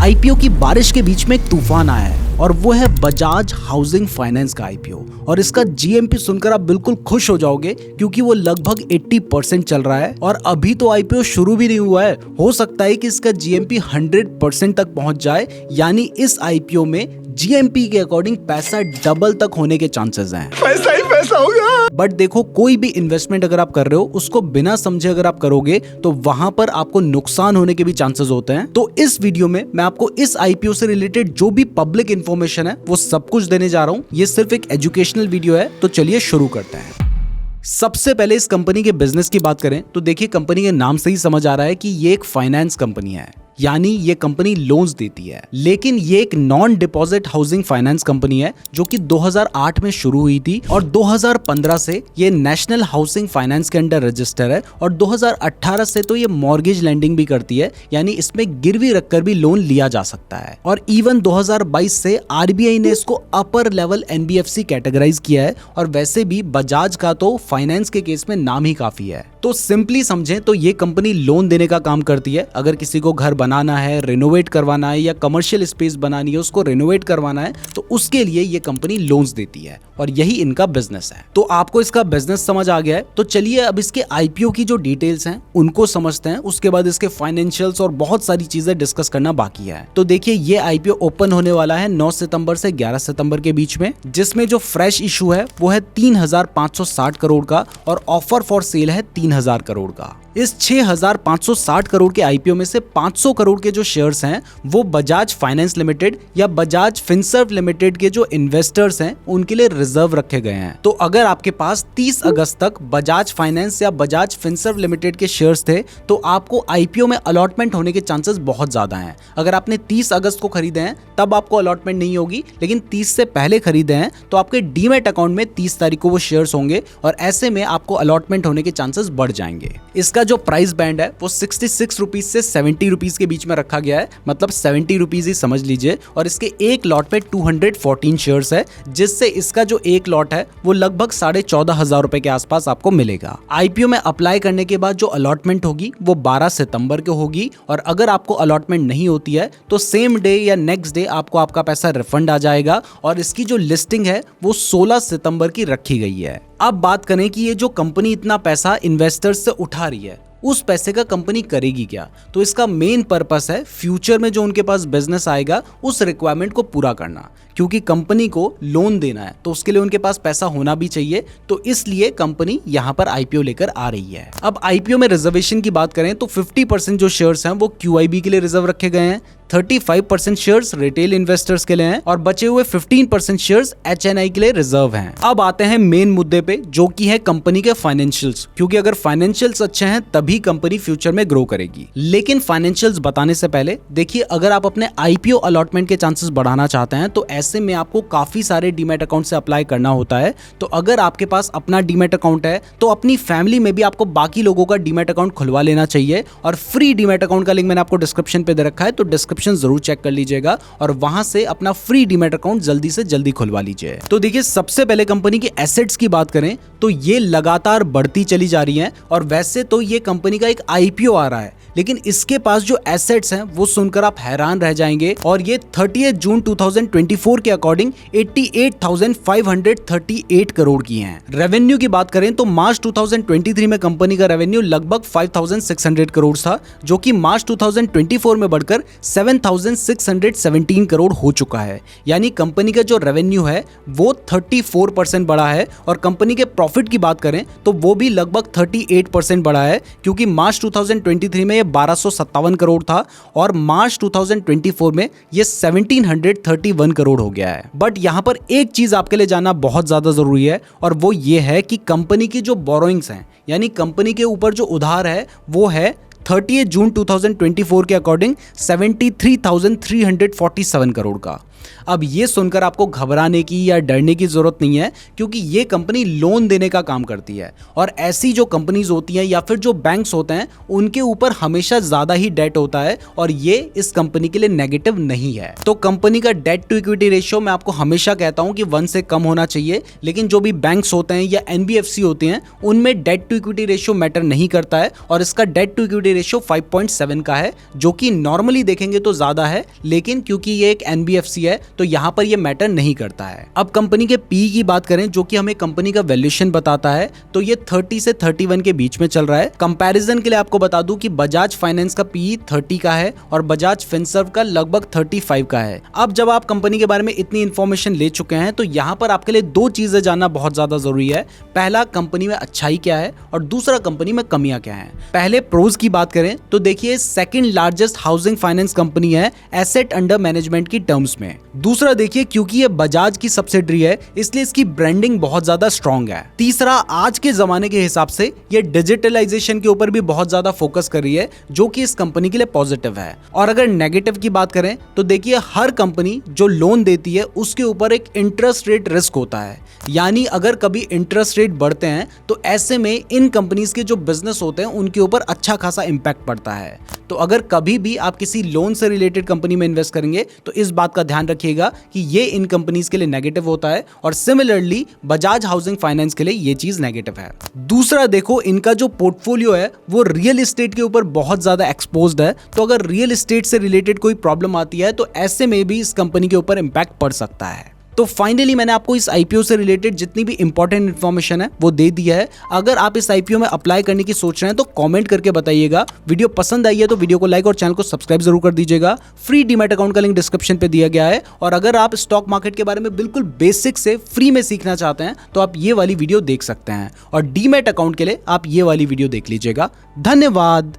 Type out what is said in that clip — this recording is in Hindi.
आईपीओ की बारिश के बीच में एक तूफान आया है और वो है बजाज हाउसिंग फाइनेंस का आईपीओ। और इसका जीएमपी सुनकर आप बिल्कुल खुश हो जाओगे क्योंकि वो लगभग 80% चल रहा है और अभी तो आईपीओ शुरू भी नहीं हुआ है। हो सकता है कि इसका जीएमपी 100% तक पहुंच जाए, यानी इस आईपीओ में जीएमपी के अकॉर्डिंग पैसा डबल तक होने के चांसेस हैं। पैसा ही पैसा होगा। बट देखो, कोई भी इन्वेस्टमेंट अगर आप कर रहे हो उसको बिना समझे अगर आप करोगे तो वहां पर आपको नुकसान होने के भी चांसेस होते हैं। तो इस वीडियो में मैं आपको इस आईपीओ से रिलेटेड जो भी पब्लिक इंफॉर्मेशन है वो सब कुछ देने जा रहा हूं। ये सिर्फ एक एजुकेशनल वीडियो है, तो चलिए शुरू करते हैं। सबसे पहले इस कंपनी के बिजनेस की बात करें तो देखिए, कंपनी के नाम से ही समझ आ रहा है कि ये एक फाइनेंस कंपनी है, यानी ये कंपनी लोन्स देती है। लेकिन ये एक non deposit housing finance company है जो कि 2008 में शुरू हुई थी और 2015 से ये नेशनल हाउसिंग फाइनेंस के अंडर रजिस्टर है और 2018 से तो ये मॉर्गेज लेंडिंग भी करती है, यानी इसमें गिरवी रखकर भी लोन लिया जा सकता है। और इवन 2022 से आरबीआई ने इसको अपर लेवल एनबीएफसी कैटेगराइज किया है और वैसे भी बजाज का तो फाइनेंस के केस में नाम ही काफी है। तो सिंपली समझें तो ये कंपनी लोन देने का काम करती है। अगर किसी को घर बनाना है, रिनोवेट करवाना है या कमर्शियल स्पेस बनानी है, उसको रिनोवेट करवाना है, तो उसके लिए ये कंपनी लोन्स देती है और यही इनका बिजनेस है। तो आपको इसका बिजनेस समझ आ गया है, तो चलिए अब इसके आईपीओ की जो डिटेल्स हैं उनको समझते हैं। उसके बाद इसके फाइनेंशियल्स और बहुत सारी चीजें डिस्कस करना बाकी है। तो देखिए, ये आईपीओ ओपन होने वाला है 9 सितंबर से 11 सितंबर के बीच में, जिसमें जो फ्रेश इशू है वो है 3,560 करोड़ का और ऑफर फॉर सेल है 3,000 करोड़ का। इस 6,560 करोड़ के आईपीओ में से 500 करोड़ के जो शेयर्स हैं वो बजाज फाइनेंस लिमिटेड या बजाज फिनसर्व लिमिटेड के जो इन्वेस्टर्स हैं उनके लिए रिजर्व रखे गए हैं। तो अगर आपके पास 30 अगस्त तक बजाज फाइनेंस या बजाज फिनसर्व लिमिटेड के शेयर्स थे तो आपको आईपीओ में अलॉटमेंट होने के चांसेस बहुत ज्यादा हैं। अगर आपने 30 अगस्त को खरीदे हैं तब आपको अलॉटमेंट नहीं होगी, लेकिन 30 से पहले खरीदे हैं तो आपके डीमैट अकाउंट में 30 तारीख को वो शेयर्स होंगे और ऐसे में आपको अलॉटमेंट होने के चांसेस बढ़ जाएंगे। इसका जो प्राइस बैंड है वो 66 रुपीज से 70 रुपीज के बीच में रखा गया है, मतलब 70 रुपीज ही समझ लीजिए। और इसके एक लॉट पे 214 शेयर्स है, जिससे इसका जो एक लॉट है वो लगभग 14,500 रुपए के आसपास आपको मिलेगा। आईपीओ में अप्लाई करने के बाद जो अलॉटमेंट होगी वो 12 सितंबर को होगी और अगर आपको अलॉटमेंट नहीं होती है तो सेम डे या नेक्स्ट डे आपको आपका पैसा रिफंड आ जाएगा। और इसकी जो लिस्टिंग है वो 16 सितंबर की रखी गई है। अब बात करें कि ये जो कंपनी इतना पैसा इन्वेस्टर्स से उठा रही है उस पैसे का कंपनी करेगी क्या। तो इसका मेन पर्पस है फ्यूचर में जो उनके पास बिजनेस आएगा उस रिक्वायरमेंट को पूरा करना, क्योंकि कंपनी को लोन देना है तो उसके लिए उनके पास पैसा होना भी चाहिए। तो इसलिए कंपनी यहाँ पर आईपीओ लेकर आ रही है। अब आईपीओ में रिजर्वेशन की बात करें तो 50% जो शेयर्स हैं वो क्यूआईबी के लिए रिजर्व रखे गए हैं, 35% शेयर्स रिटेल इन्वेस्टर्स के लिए हैं और बचे हुए 15% शेयर्स एचएनआई के लिए रिजर्व हैं। अब आते हैं मेन मुद्दे पे, जो कि है कंपनी के फाइनेंशियल्स, क्योंकि अगर फाइनेंशियल्स अच्छे हैं तभी कंपनी फ्यूचर में ग्रो करेगी। लेकिन फाइनेंशियल्स बताने से पहले देखिए, अगर आप अपने आईपीओ अलॉटमेंट के चांसेस बढ़ाना चाहते हैं तो ऐसे में आपको काफी सारे डीमैट अकाउंट से अप्लाई करना होता है। तो अगर आपके पास अपना डीमैट अकाउंट है तो अपनी फैमिली में भी आपको बाकी लोगों का डीमैट अकाउंट खुलवा लेना चाहिए। और फ्री डीमैट अकाउंट का लिंक मैंने आपको डिस्क्रिप्शन पे दे रखा है, तो डिस्क्रिप्शन जरूर चेक कर लीजिएगा और वहां से अपना फ्री डीमैट अकाउंट जल्दी से जल्दी खुलवा लीजिए। तो देखिए, सबसे पहले कंपनी के एसेट्स की बात करें तो ये लगातार बढ़ती चली जा रही है। और वैसे तो ये कंपनी का एक आईपीओ आ रहा है, लेकिन इसके पास जो एसेट्स हैं वो सुनकर आप हैरान रह जाएंगे। और ये 30 जून 2024 के अकॉर्डिंग 88,538 करोड़ की हैं। रेवेन्यू की बात करें तो मार्च 2023 में कंपनी का रेवेन्यू लगभग 5,600 करोड़ था, जो कि मार्च 2024 में बढ़कर 7,617 करोड़ हो चुका है। यानी कंपनी का जो रेवेन्यू है वो 34% बढ़ा है। और कंपनी के प्रॉफिट की बात करें तो वो भी लगभग 38% बढ़ा है, क्योंकि मार्च 2023 में ये 1257 करोड़ था और मार्च 2024 में ये 1731 करोड़ हो गया है। बट यहाँ पर एक चीज आपके लिए जानना बहुत ज्यादा जरूरी है और वो ये है कि कंपनी की जो बोरोइंग्स हैं, यानी कंपनी के ऊपर जो उधार है वो है 30 जून 2024 के अकॉर्डिंग 73,347 करोड़ का। अब ये सुनकर आपको घबराने की या डरने की जरूरत नहीं है, क्योंकि ये कंपनी लोन देने का काम करती है और ऐसी जो कंपनीज होती हैं या फिर जो बैंक्स होते हैं उनके ऊपर हमेशा ज्यादा ही डेट होता है और ये इस कंपनी के लिए नेगेटिव नहीं है। तो कंपनी का डेट टू इक्विटी रेशियो मैं आपको हमेशा कहता हूं कि 1 से कम होना चाहिए, लेकिन जो भी बैंक्स होते हैं या एनबीएफसी होते हैं उनमें debt to equity ratio matter नहीं करता है और इसका डेट टू इक्विटी रेशियो 5.7 का है, जो कि नॉर्मली देखेंगे तो ज्यादा है, लेकिन क्योंकि ये एक एनबीएफसी है तो यहां पर ये मैटर नहीं करता है। अब कंपनी के पी की बात करें, जो कि हमें कंपनी का वैल्यूएशन बताता है, तो ये 30 से 31 के बीच में चल रहा है। कंपैरिजन के लिए आपको बता दूं कि बजाज फाइनेंस का पी 30 का है और बजाज फिनसर्व का लगभग 35 का है। अब जब आप कंपनी के बारे में इतनी इंफॉर्मेशन ले चुके हैं तो यहां पर आपके लिए 2 चीजें जानना बहुत ज्यादा जरूरी है। पहला, कंपनी में अच्छाई क्या है और दूसरा, कंपनी में कमियां क्या हैं। पहले प्रोज की बात करें तो देखिए, second largest housing finance company है एसेट अंडर मैनेजमेंट की टर्म्स में। दूसरा देखिए, क्योंकि ये बजाज की सब्सिडरी है इसलिए इसकी ब्रांडिंग बहुत ज्यादा स्ट्रॉन्ग है। तीसरा, आज के जमाने के हिसाब से ये डिजिटलाइजेशन के ऊपर भी बहुत ज्यादा फोकस कर रही है, जो कि इस कंपनी के लिए पॉजिटिव है। और अगर नेगेटिव की बात करें तो देखिए, हर कंपनी जो लोन देती है उसके ऊपर एक इंटरेस्ट रेट रिस्क होता है, यानी अगर कभी इंटरेस्ट रेट बढ़ते हैं तो ऐसे में इन कंपनीज के जो बिजनेस होते हैं उनके ऊपर अच्छा खासा इंपैक्ट पड़ता है। तो अगर कभी भी आप किसी लोन से रिलेटेड कंपनी में इन्वेस्ट करेंगे तो इस बात का ध्यान रखिएगा कि ये इन कंपनीज के लिए नेगेटिव होता है और सिमिलरली बजाज हाउसिंग फाइनेंस के लिए ये चीज नेगेटिव है। दूसरा देखो, इनका जो पोर्टफोलियो है वो रियल एस्टेट के ऊपर बहुत ज्यादा एक्सपोज्ड है, तो अगर रियल एस्टेट से रिलेटेड कोई प्रॉब्लम आती है तो ऐसे में भी इस कंपनी के ऊपर इंपैक्ट पड़ सकता है। तो फाइनली मैंने आपको इस आईपीओ से रिलेटेड जितनी भी इंपॉर्टेंट इन्फॉर्मेशन है वो दे दिया है। अगर आप इस आईपीओ में अप्लाई करने की सोच रहे हैं तो कमेंट करके बताइएगा। वीडियो पसंद आई है तो वीडियो को लाइक और चैनल को सब्सक्राइब जरूर कर दीजिएगा। फ्री डीमैट अकाउंट का लिंक डिस्क्रिप्शन पे दिया गया है और अगर आप स्टॉक मार्केट के बारे में बिल्कुल बेसिक से फ्री में सीखना चाहते हैं तो आप ये वाली वीडियो देख सकते हैं और डीमैट अकाउंट के लिए आप ये वाली वीडियो देख लीजिएगा। धन्यवाद।